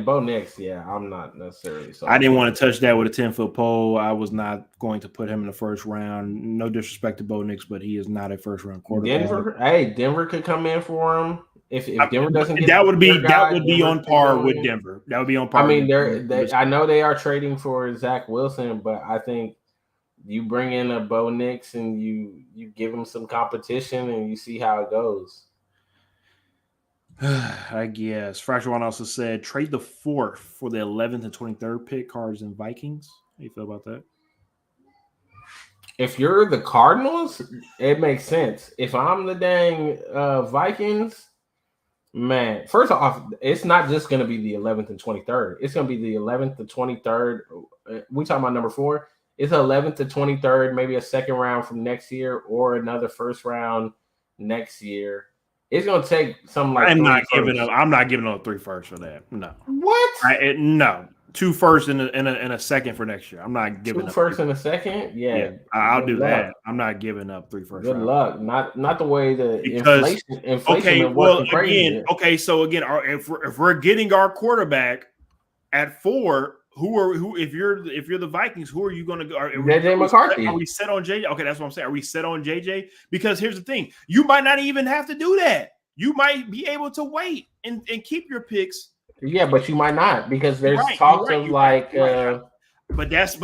Bo Nix, I'm not necessarily. So I didn't want to touch that with a 10-foot pole. I was not going to put him in the first round. No disrespect to Bo Nix, but he is not a first round quarterback. Denver could come in for him. If Denver doesn't get that would be on par with Denver. That would be on par. I mean, I know they are trading for Zach Wilson, but I think you bring in a Bo Nix and you give him some competition and you see how it goes. I guess. Fracture One also said trade the 4th for the 11th and 23rd pick, Cards and Vikings. How do you feel about that? If you're the Cardinals, it makes sense. If I'm the dang Vikings, man, first off, it's not just going to be the 11th and 23rd. It's going to be the 11th to 23rd. We talking about number 4. It's 11th to 23rd, maybe a second round from next year or another first round next year. It's going to take something like I'm not giving up 3 firsts for that. No. What? No. 2 firsts and a second for next year. I'm not giving 2 up 2 firsts and a second? Yeah. I'll do that. I'm not giving up 3 firsts. Good luck. Not the way the inflation so again, if we're getting our quarterback at 4, who if you're the Vikings, who are you going to go? JJ McCarthy. Are we set on JJ? Okay, that's what I'm saying. Are we set on JJ? Because here's the thing: you might not even have to do that. You might be able to wait and keep your picks. Yeah, but you might not because there's right, talks of like. But that's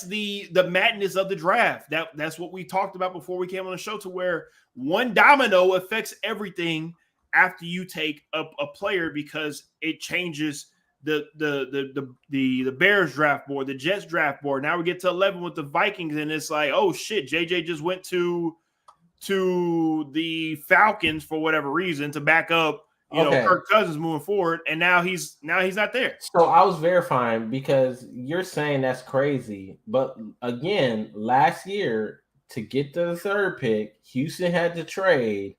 the madness of the draft. That's what we talked about before we came on the show, to where one domino affects everything after you take a player, because it changes the Bears draft board, the Jets draft board. Now we get to 11 with the Vikings, and it's like, oh shit, JJ just went to the Falcons for whatever reason to back up, you know, Kirk Cousins moving forward, and now he's not there. So I was verifying, because you're saying that's crazy, but again, last year to get to the third pick, Houston had to trade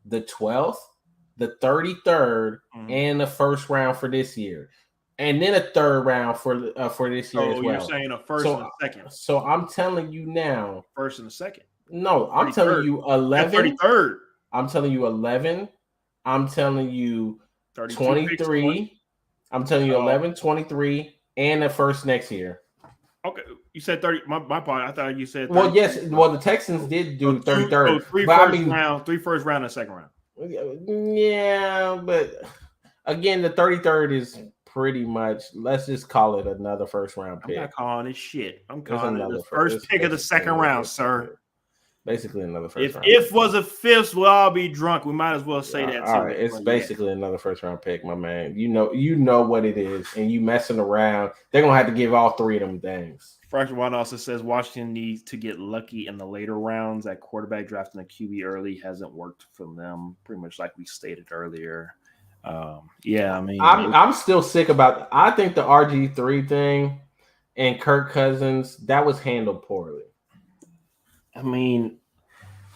the 12th, the 33rd, and the first round for this year, and then a third round for this year as well. You're saying a first and a second. So I'm telling you now, first and a second. No, I'm telling you 11. 33rd. I'm telling you 11. I'm telling you 23. I'm telling you 11, 23, and the first next year. Okay, you said 30. My part. I thought you said 30. Well, yes. Well, the Texans did do 33rd. Three first round, and second round. Yeah, but again, the 33rd is pretty much. Let's just call it another first round pick. I'm not calling it shit. I'm calling it the first pick of the second round, sir. Basically another first round. If was a fifth, we'll all be drunk. We might as well say that. All right, it's basically another first round pick, my man. You know what it is, and you messing around. They're gonna have to give all three of them things. Fracture One also says Washington needs to get lucky in the later rounds. At quarterback, drafting a QB early hasn't worked for them. Pretty much like we stated earlier. Yeah, I mean, I'm still sick about. I think the RG3 thing and Kirk Cousins, that was handled poorly. I mean,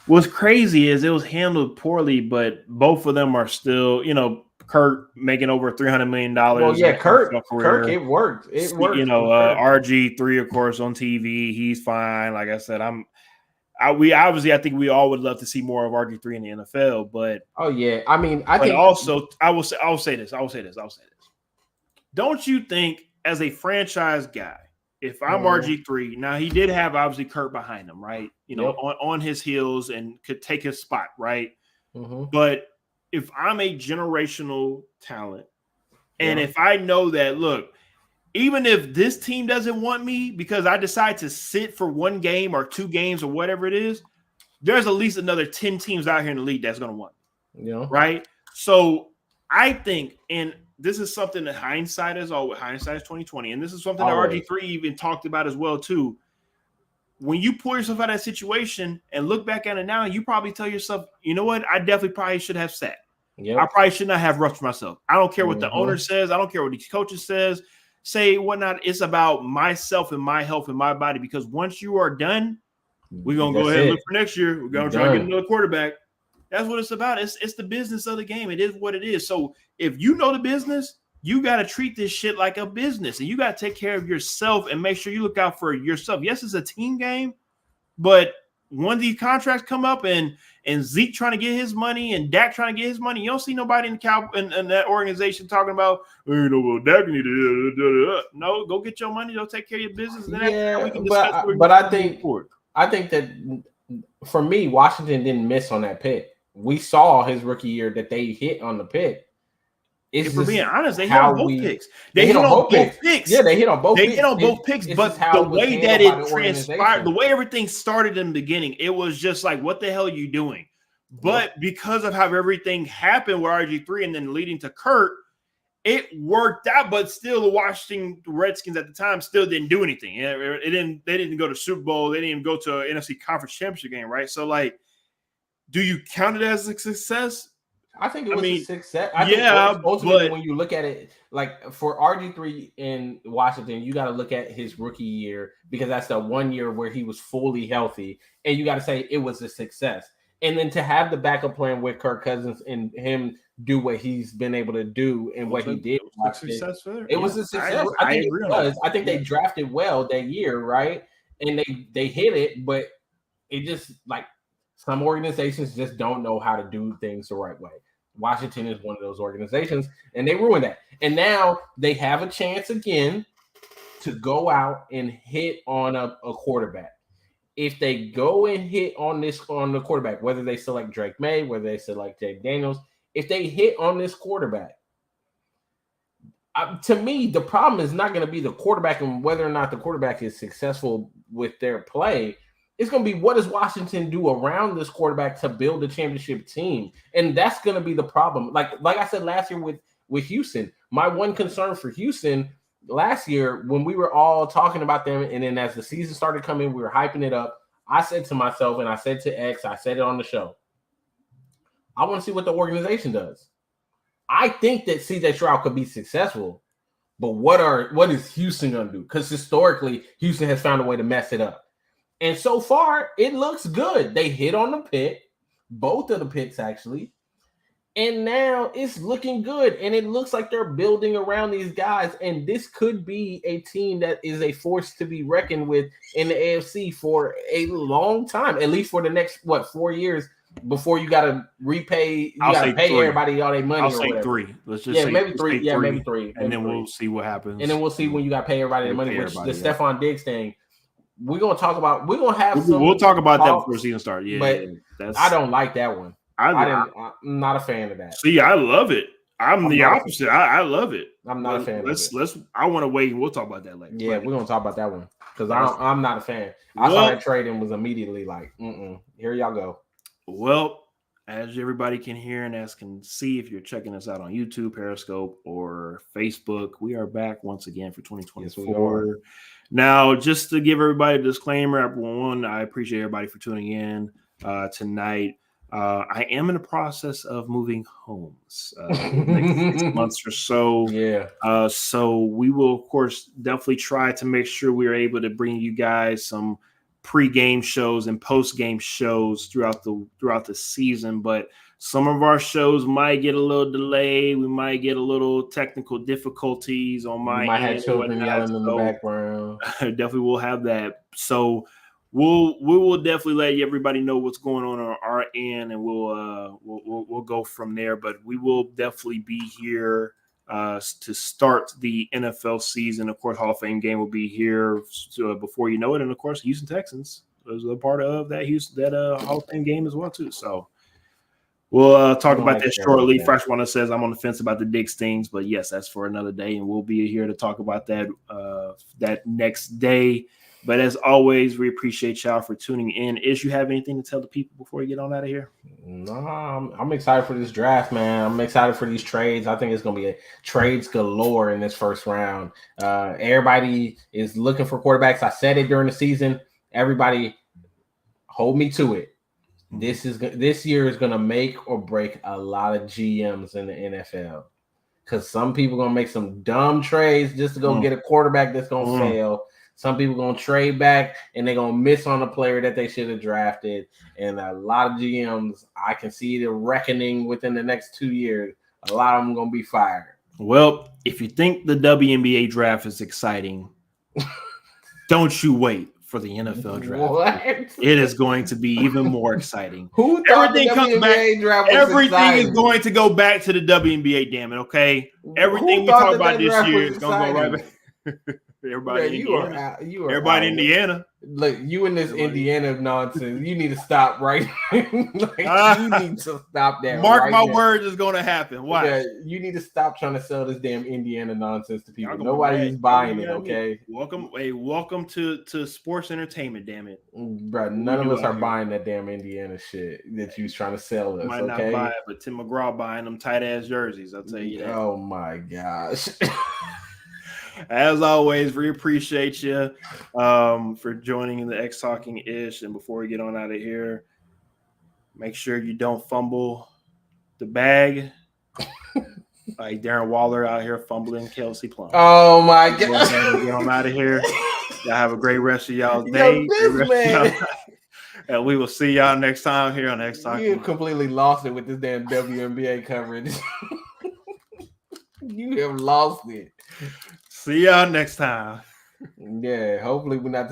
what's crazy is it was handled poorly, but both of them are still, you know, Kirk making over $300 million. Well, yeah, Kirk, it worked. It worked. You know, RG3, of course, on TV, he's fine. Like I said, I think we all would love to see more of RG3 in the NFL, but I mean, I think also I will say this. Don't you think, as a franchise guy, if I'm RG3, now he did have obviously Kirk behind him, right? You know, on his heels and could take his spot, right? But if I'm a generational talent, and if I know that, look, even if this team doesn't want me because I decide to sit for one game or two games or whatever it is, there's at least another 10 teams out here in the league that's going to want me. Yeah. Right? So I think, and this is something that hindsight is 2020, and this is something that RG3 even talked about as well too. When you pull yourself out of that situation and look back at it now, you probably tell yourself, you know what? I definitely probably should have sat. Yep. I probably should not have rushed myself. I don't care what the owner says. I don't care what the coaches say whatnot. It's about myself and my health and my body, because once you are done, we're going to go ahead and look for next year. We're going to try to get another quarterback. That's what it's about. It's the business of the game. It is what it is. So if you know the business, you got to treat this shit like a business, and you got to take care of yourself and make sure you look out for yourself. Yes, it's a team game, but when these contracts come up and Zeke trying to get his money and Dak trying to get his money, you don't see nobody in that organization talking about, you know, well, Dak need to no, go get your money, go take care of your business. And then we can discuss but I think that for me, Washington didn't miss on that pick. We saw his rookie year that they hit on the pick. If we're being honest, they hit on both picks. They hit on both picks. Yeah, they hit on both picks. They hit on both picks, but the way that it transpired, the way everything started in the beginning, it was just like, what the hell are you doing? But because of how everything happened with RG3 and then leading to Kurt, it worked out. But still, the Washington Redskins at the time still didn't do anything. They didn't go to Super Bowl. They didn't even go to an NFC Conference Championship game, right? So, like, do you count it as a success? I think it was a success. I think ultimately, when you look at it, like for RG3 in Washington, you got to look at his rookie year, because that's the 1 year where he was fully healthy, and you got to say it was a success. And then to have the backup plan with Kirk Cousins and him do what he's been able to do and what he did, it was a success. I think it was. I think they drafted well that year, right? And they hit it, but it just like. Some organizations just don't know how to do things the right way. Washington is one of those organizations, and they ruined that. And now they have a chance again to go out and hit on a quarterback. If they go and hit on the quarterback, whether they select Drake May, whether they select Jake Daniels, if they hit on this quarterback, to me, the problem is not going to be the quarterback and whether or not the quarterback is successful with their play. It's going to be what does Washington do around this quarterback to build a championship team, and that's going to be the problem. Like I said last year with Houston, my one concern for Houston last year when we were all talking about them, and then as the season started coming, we were hyping it up. I said to myself, and I said to X, I said it on the show, I want to see what the organization does. I think that CJ Stroud could be successful, but what is Houston going to do? Because historically, Houston has found a way to mess it up. And so far, it looks good. They hit on the pick, both of the picks actually, and now it's looking good. And it looks like they're building around these guys. And this could be a team that is a force to be reckoned with in the AFC for a long time, at least for the next, 4 years. Before you got to repay, you got to pay everybody all their money. I'll say three. Let's just say maybe three. Yeah, maybe three. And then we'll see what happens. And then we'll see when you got to pay everybody their money. Which the Stephon Diggs thing, we're gonna talk about. We're gonna have. We'll talk about that before season start. Yeah, but I don't like that one. I'm not a fan of that. See, I love it. I'm the opposite. I love it. I'm not a fan. Let's. I want to wait, and we'll talk about that later. Yeah, we're gonna talk about that one because I'm not a fan. I saw that trade and was immediately like, here y'all go. Well, as everybody can hear and as can see, if you're checking us out on YouTube, Periscope, or Facebook, we are back once again for 2024. Yes, now, just to give everybody a disclaimer, one, I appreciate everybody for tuning in tonight. I am in the process of moving homes next 6 months or so. Yeah. So we will, of course, definitely try to make sure we are able to bring you guys some pre-game shows and post-game shows throughout the season, but some of our shows might get a little delayed. We might get a little technical difficulties on my end. Might have children yelling in the background. Definitely will have that. So we will definitely let everybody know what's going on our end, and we'll go from there. But we will definitely be here to start the NFL season. Of course, Hall of Fame game will be here before you know it, and of course, Houston Texans is a part of that Hall of Fame game as well too. So we'll talk about that shortly. Fresh one says I'm on the fence about the Diggs things, but yes, that's for another day, and we'll be here to talk about that that next day. But as always, we appreciate y'all for tuning in. Ish, you have anything to tell the people before you get on out of here? No, I'm excited for this draft, man. I'm excited for these trades. I think it's going to be trades galore in this first round. Everybody is looking for quarterbacks. I said it during the season. Everybody hold me to it. This year is going to make or break a lot of GMs in the NFL because some people are going to make some dumb trades just to go get a quarterback that's going to fail. Some people going to trade back and they're going to miss on a player that they should have drafted. And a lot of GMs, I can see the reckoning within the next 2 years. A lot of them going to be fired. Well, if you think the WNBA draft is exciting, don't you wait for the NFL draft. What? It is going to be even more exciting. Who thought the WNBA draft was everything exciting? Is going to go back to the WNBA, damn it, okay? Everything we talk about this year is going to go right back. Everybody in Indiana. Everybody in Indiana. Look, you in this Indiana nonsense. You need to stop right. You need to stop that. Mark my words, it's going to happen. Why? Yeah, you need to stop trying to sell this damn Indiana nonsense to people. Nobody's buying it. Okay. Welcome to sports entertainment. Damn it, bro. None of us are buying that damn Indiana shit that you was trying to sell us. Might not buy it, but Tim McGraw buying them tight ass jerseys. I'll tell you that. Oh my gosh. As always, we appreciate you for joining in the X Talking Ish. And before we get on out of here, make sure you don't fumble the bag like Darren Waller out here fumbling Kelsey Plum. Oh my God! Get on out of here. Y'all have a great rest of y'all's day. And we will see y'all next time here on X Talking. You completely lost it with this damn WNBA coverage. You have lost it. See y'all next time. Yeah, hopefully we're not